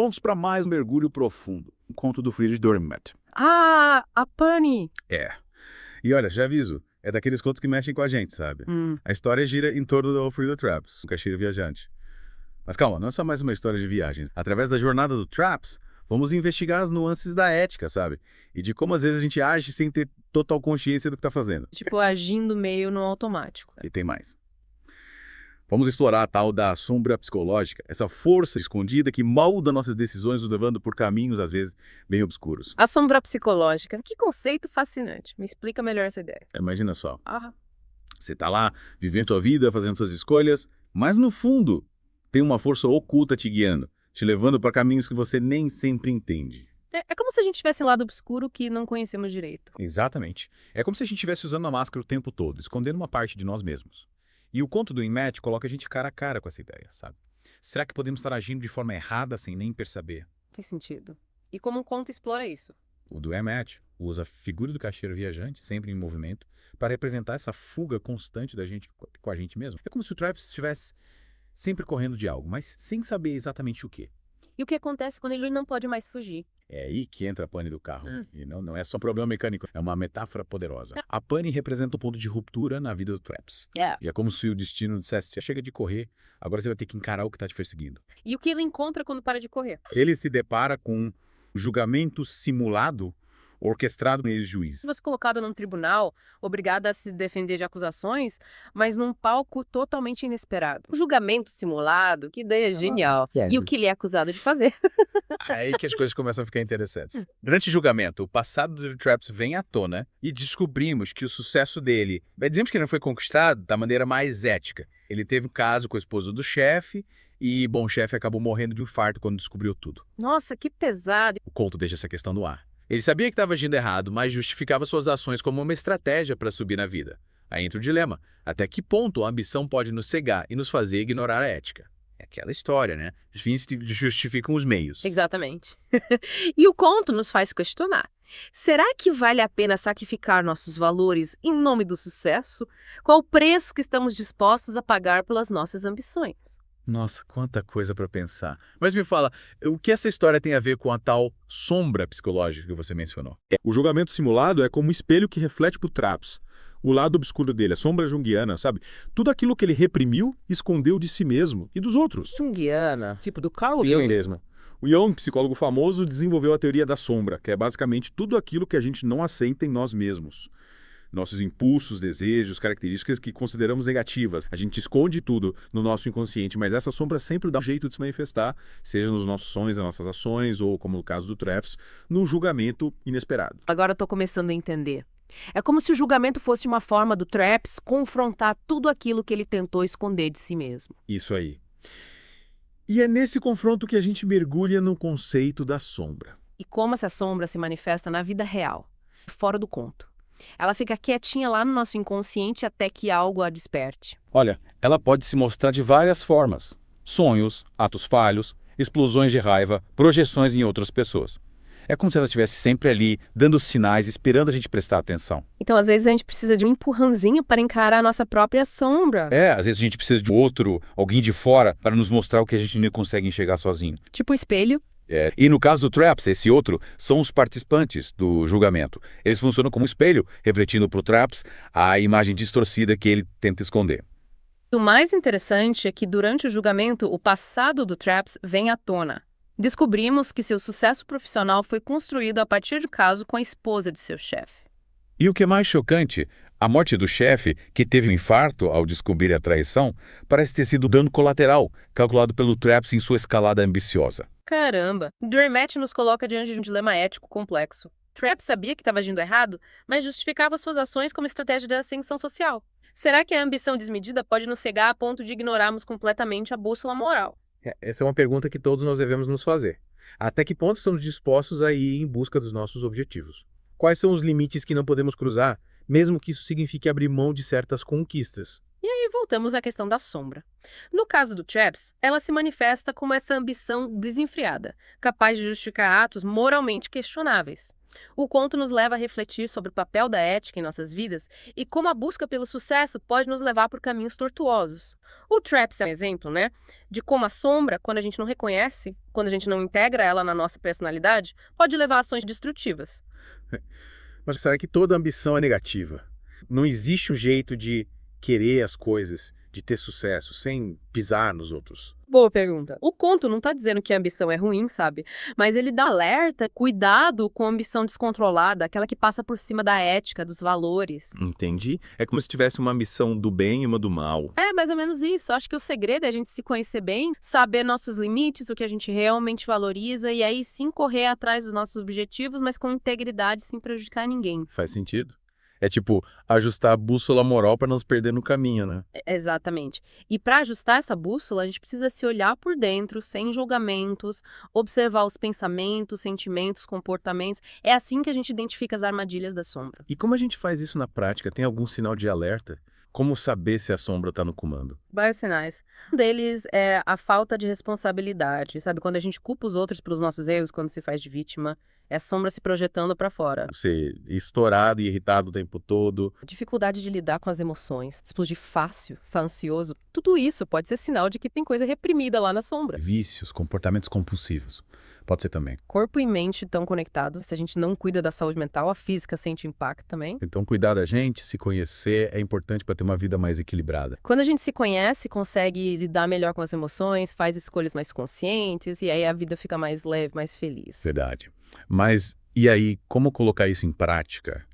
prontos para mais um mergulho profundo. Um conto do Friedrich Dürrenmatt. Ah, a Pani! É. E olha, já aviso, é daqueles contos que mexem com a gente, sabe? A história gira em torno do Alfredo Traps, um caixeiro viajante. Mas calma, não é só mais uma história de viagens. Através da jornada do Traps, vamos investigar as nuances da ética, sabe? E de como às vezes a gente age sem ter total consciência do que tá fazendo. Tipo, agindo meio no automático. E tem mais. Vamos explorar a tal da sombra psicológica, essa força escondida que molda nossas decisões, nos levando por caminhos, às vezes, bem obscuros. A sombra psicológica. Que conceito fascinante. Me explica melhor essa ideia. Imagina só, Ah, você tá lá, vivendo sua vida, fazendo suas escolhas, mas no fundo, tem uma força oculta te guiando, te levando para caminhos que você nem sempre entende. é como se a gente tivesse um lado obscuro que não conhecemos direito. Exatamente. É como se a gente estivesse usando a máscara o tempo todo, escondendo uma parte de nós mesmos. E o conto do Dürrenmatt coloca a gente cara a cara com essa ideia, sabe? Será que podemos estar agindo de forma errada sem nem perceber? Faz sentido. E como um conto explora isso? O Dürrenmatt usa a figura do caixeiro viajante, sempre em movimento, para representar essa fuga constante da gente com a gente mesmo. É como se o Traps estivesse sempre correndo de algo, mas sem saber exatamente o quê. E o que acontece quando ele não pode mais fugir? É aí que entra a pane do carro. E não é só problema mecânico, é uma metáfora poderosa. A pane representa um ponto de ruptura na vida do Traps. E é como se o destino dissesse, chega de correr, agora você vai ter que encarar o que está te perseguindo. E o que ele encontra quando para de correr? Ele se depara com um julgamento simulado, orquestrado no ex-juiz. Se você colocado num tribunal, obrigado a se defender de acusações, mas num palco totalmente inesperado. Um julgamento simulado, que ideia genial. E o que ele é acusado de fazer? Aí que as coisas começam a ficar interessantes. Durante o julgamento, o passado do Traps vem à tona e descobrimos que o sucesso dele, dizemos que ele não foi conquistado da maneira mais ética. Ele teve um caso com a esposa do chefe e, bom, o chefe acabou morrendo de um infarto quando descobriu tudo. Nossa, que pesado. O conto deixa essa questão no ar. Ele sabia que estava agindo errado, mas justificava suas ações como uma estratégia para subir na vida. Aí entra o dilema. Até que ponto a ambição pode nos cegar e nos fazer ignorar a ética? É aquela história, né? Os fins justificam os meios. Exatamente. E o conto nos faz questionar. Será que vale a pena sacrificar nossos valores em nome do sucesso? Qual o preço que estamos dispostos a pagar pelas nossas ambições? Nossa, quanta coisa para pensar. Mas me fala, o que essa história tem a ver com a tal sombra psicológica que você mencionou? O julgamento simulado é como um espelho que reflete pro Traps. O lado obscuro dele, a sombra junguiana, sabe? Tudo aquilo que ele reprimiu, escondeu de si mesmo e dos outros. Junguiana, tipo do Carl Jung Jung. mesmo. O Jung, psicólogo famoso, desenvolveu a teoria da sombra, que é basicamente tudo aquilo que a gente não aceita em nós mesmos. Nossos impulsos, desejos, características que consideramos negativas. A gente esconde tudo no nosso inconsciente, mas essa sombra sempre dá um jeito de se manifestar, seja nos nossos sonhos, nas nossas ações, ou, como no caso do Traps, num julgamento inesperado. Agora eu tô começando a entender. É como se o julgamento fosse uma forma do Traps confrontar tudo aquilo que ele tentou esconder de si mesmo. Isso aí. E é nesse confronto que a gente mergulha no conceito da sombra. E como essa sombra se manifesta na vida real, fora do conto. Ela fica quietinha lá no nosso inconsciente até que algo a desperte. Olha, ela pode se mostrar de várias formas. Sonhos, atos falhos, explosões de raiva, projeções em outras pessoas. É como se ela estivesse sempre ali, dando sinais, esperando a gente prestar atenção. Então, às vezes, a gente precisa de um empurrãozinho para encarar a nossa própria sombra. Às vezes a gente precisa de outro, alguém de fora, para nos mostrar o que a gente não consegue enxergar sozinho. Tipo o espelho. E no caso do Traps, esse outro, são os participantes do julgamento. Eles funcionam como espelho, refletindo para o Traps a imagem distorcida que ele tenta esconder. O mais interessante é que, durante o julgamento, o passado do Traps vem à tona. Descobrimos que seu sucesso profissional foi construído a partir do caso com a esposa de seu chefe. E o que é mais chocante, a morte do chefe, que teve um infarto ao descobrir a traição, parece ter sido dano colateral, calculado pelo Traps em sua escalada ambiciosa. Caramba! Dürrenmatt nos coloca diante de um dilema ético complexo. Traps sabia que estava agindo errado, mas justificava suas ações como estratégia de ascensão social. Será que a ambição desmedida pode nos cegar a ponto de ignorarmos completamente a bússola moral? Essa é uma pergunta que todos nós devemos nos fazer. Até que ponto estamos dispostos a ir em busca dos nossos objetivos? Quais são os limites que não podemos cruzar, mesmo que isso signifique abrir mão de certas conquistas? E aí voltamos à questão da sombra. No caso do Traps, ela se manifesta como essa ambição desenfreada, capaz de justificar atos moralmente questionáveis. O conto nos leva a refletir sobre o papel da ética em nossas vidas e como a busca pelo sucesso pode nos levar por caminhos tortuosos. O Traps é um exemplo, né, de como a sombra, quando a gente não reconhece, quando a gente não integra ela na nossa personalidade, pode levar a ações destrutivas. Mas será que toda ambição é negativa? Não existe um jeito de querer as coisas, de ter sucesso, sem pisar nos outros? Boa pergunta. O conto não tá dizendo que a ambição é ruim, sabe? Mas ele dá alerta, cuidado com a ambição descontrolada, aquela que passa por cima da ética, dos valores. Entendi. É como se tivesse uma missão do bem e uma do mal. É mais ou menos isso. Acho que o segredo é a gente se conhecer bem, saber nossos limites, o que a gente realmente valoriza e aí sim correr atrás dos nossos objetivos, mas com integridade, sem prejudicar ninguém. Faz sentido. É tipo, ajustar a bússola moral para não se perder no caminho, né? Exatamente. E para ajustar essa bússola, a gente precisa se olhar por dentro, sem julgamentos, observar os pensamentos, sentimentos, comportamentos. É assim que a gente identifica as armadilhas da sombra. E como a gente faz isso na prática? Tem algum sinal de alerta? Como saber se a sombra está no comando? Vários sinais. Um deles é a falta de responsabilidade, sabe? Quando a gente culpa os outros pelos nossos erros, quando se faz de vítima, é a sombra se projetando para fora. Ser estourado e irritado o tempo todo. Dificuldade de lidar com as emoções, explodir fácil, ficar ansioso, tudo isso pode ser sinal de que tem coisa reprimida lá na sombra. Vícios, comportamentos compulsivos. Pode ser também. Corpo e mente estão conectados. Se a gente não cuida da saúde mental, a física sente impacto também. Então, cuidar da gente, se conhecer, é importante para ter uma vida mais equilibrada. Quando a gente se conhece, consegue lidar melhor com as emoções, faz escolhas mais conscientes e aí a vida fica mais leve, mais feliz. Verdade. Mas, e aí, como colocar isso em prática?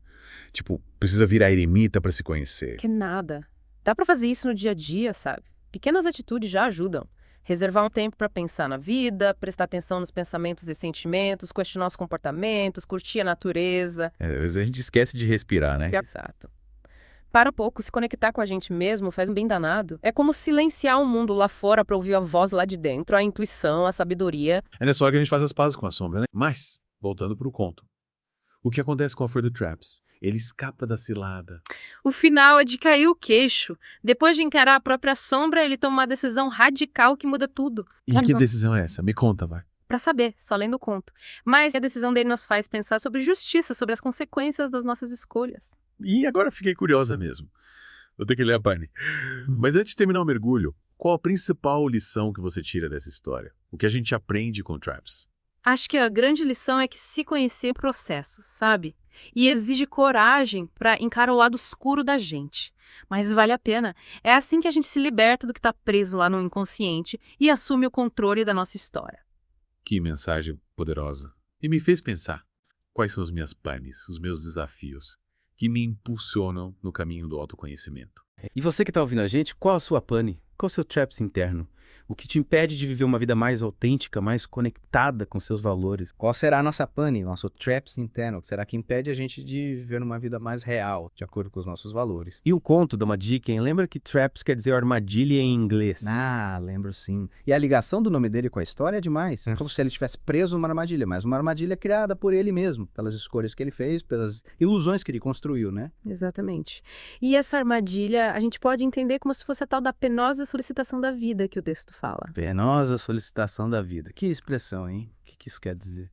Tipo, precisa virar eremita para se conhecer. Que nada. Dá pra fazer isso no dia a dia, sabe? Pequenas atitudes já ajudam. Reservar um tempo para pensar na vida, prestar atenção nos pensamentos e sentimentos, questionar os comportamentos, curtir a natureza. Às vezes a gente esquece de respirar, né? Exato. Para um pouco, se conectar com a gente mesmo faz um bem danado. É como silenciar o mundo lá fora para ouvir a voz lá de dentro, a intuição, a sabedoria. É nessa hora que a gente faz as pazes com a sombra, né? Mas, voltando pro conto. O que acontece com o Alfredo Traps? Ele escapa da cilada. O final é de cair o queixo. Depois de encarar a própria sombra, ele toma uma decisão radical que muda tudo. E que decisão é essa? Me conta, vai. Pra saber, só lendo o conto. Mas a decisão dele nos faz pensar sobre justiça, sobre as consequências das nossas escolhas. E agora fiquei curiosa mesmo. Vou ter que ler a pane. Mas antes de terminar o mergulho, qual a principal lição que você tira dessa história? O que a gente aprende com Traps? Acho que a grande lição é que se conhecer processos, sabe? E exige coragem para encarar o lado escuro da gente. Mas vale a pena. É assim que a gente se liberta do que está preso lá no inconsciente e assume o controle da nossa história. Que mensagem poderosa. E me fez pensar. Quais são as minhas panes, os meus desafios, que me impulsionam no caminho do autoconhecimento? E você que está ouvindo a gente, qual a sua pane? Qual o seu traps interno? O que te impede de viver uma vida mais autêntica, mais conectada com seus valores? Qual será a nossa pane, nosso traps interno? O que será que impede a gente de viver uma vida mais real, de acordo com os nossos valores? E o conto dá uma dica, hein? Lembra que traps quer dizer armadilha em inglês? Ah, lembro sim. E a ligação do nome dele com a história é demais. Como se ele estivesse preso numa armadilha, mas uma armadilha criada por ele mesmo, pelas escolhas que ele fez, pelas ilusões que ele construiu, né? Exatamente. E essa armadilha a gente pode entender como se fosse a tal da penosa solicitação da vida que o texto fala. Penosa solicitação da vida. Que expressão, hein? O que isso quer dizer?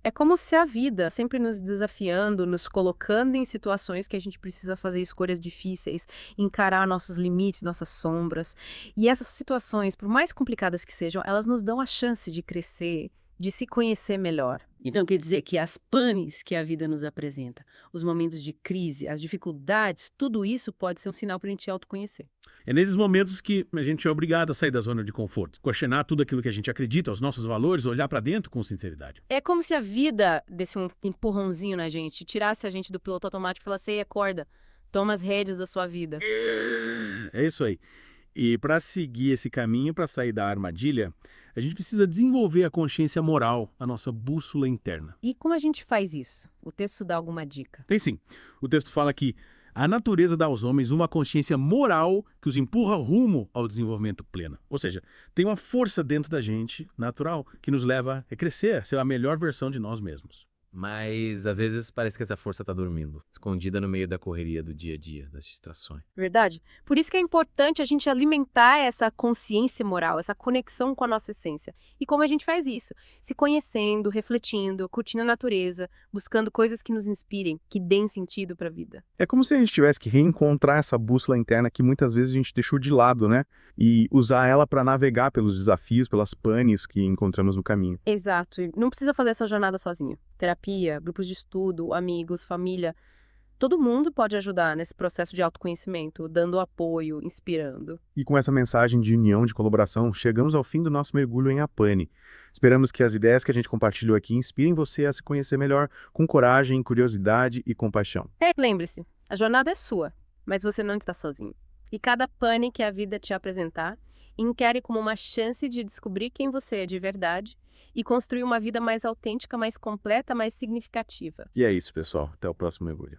É como se a vida sempre nos desafiando, nos colocando em situações que a gente precisa fazer escolhas difíceis, encarar nossos limites, nossas sombras. E essas situações, por mais complicadas que sejam, elas nos dão a chance de crescer, de se conhecer melhor. Então quer dizer que as panes que a vida nos apresenta, os momentos de crise, as dificuldades, tudo isso pode ser um sinal para a gente autoconhecer. É nesses momentos que a gente é obrigado a sair da zona de conforto, questionar tudo aquilo que a gente acredita, os nossos valores, olhar para dentro com sinceridade. É como se a vida desse um empurrãozinho na gente, tirasse a gente do piloto automático e falasse: "Ei, acorda, toma as rédeas da sua vida." É isso aí. E para seguir esse caminho, para sair da armadilha, a gente precisa desenvolver a consciência moral, a nossa bússola interna. E como a gente faz isso? O texto dá alguma dica? Tem sim. O texto fala que a natureza dá aos homens uma consciência moral que os empurra rumo ao desenvolvimento pleno. Ou seja, tem uma força dentro da gente, natural, que nos leva a crescer, a ser a melhor versão de nós mesmos. Mas às vezes parece que essa força tá dormindo, escondida no meio da correria do dia a dia, das distrações. Verdade? Por isso que é importante a gente alimentar essa consciência moral, essa conexão com a nossa essência. E como a gente faz isso? Se conhecendo, refletindo, curtindo a natureza, buscando coisas que nos inspirem, que deem sentido para a vida. É como se a gente tivesse que reencontrar essa bússola interna que muitas vezes a gente deixou de lado, né? E usar ela para navegar pelos desafios, pelas panes que encontramos no caminho. Exato. E não precisa fazer essa jornada sozinho. Terapia, grupos de estudo, amigos, família. Todo mundo pode ajudar nesse processo de autoconhecimento, dando apoio, inspirando. E com essa mensagem de união, de colaboração, chegamos ao fim do nosso mergulho em Apane. Esperamos que as ideias que a gente compartilhou aqui inspirem você a se conhecer melhor, com coragem, curiosidade e compaixão. Lembre-se, a jornada é sua, mas você não está sozinho. E cada pane que a vida te apresentar, encare como uma chance de descobrir quem você é de verdade e construir uma vida mais autêntica, mais completa, mais significativa. E é isso, pessoal. Até o próximo mergulho.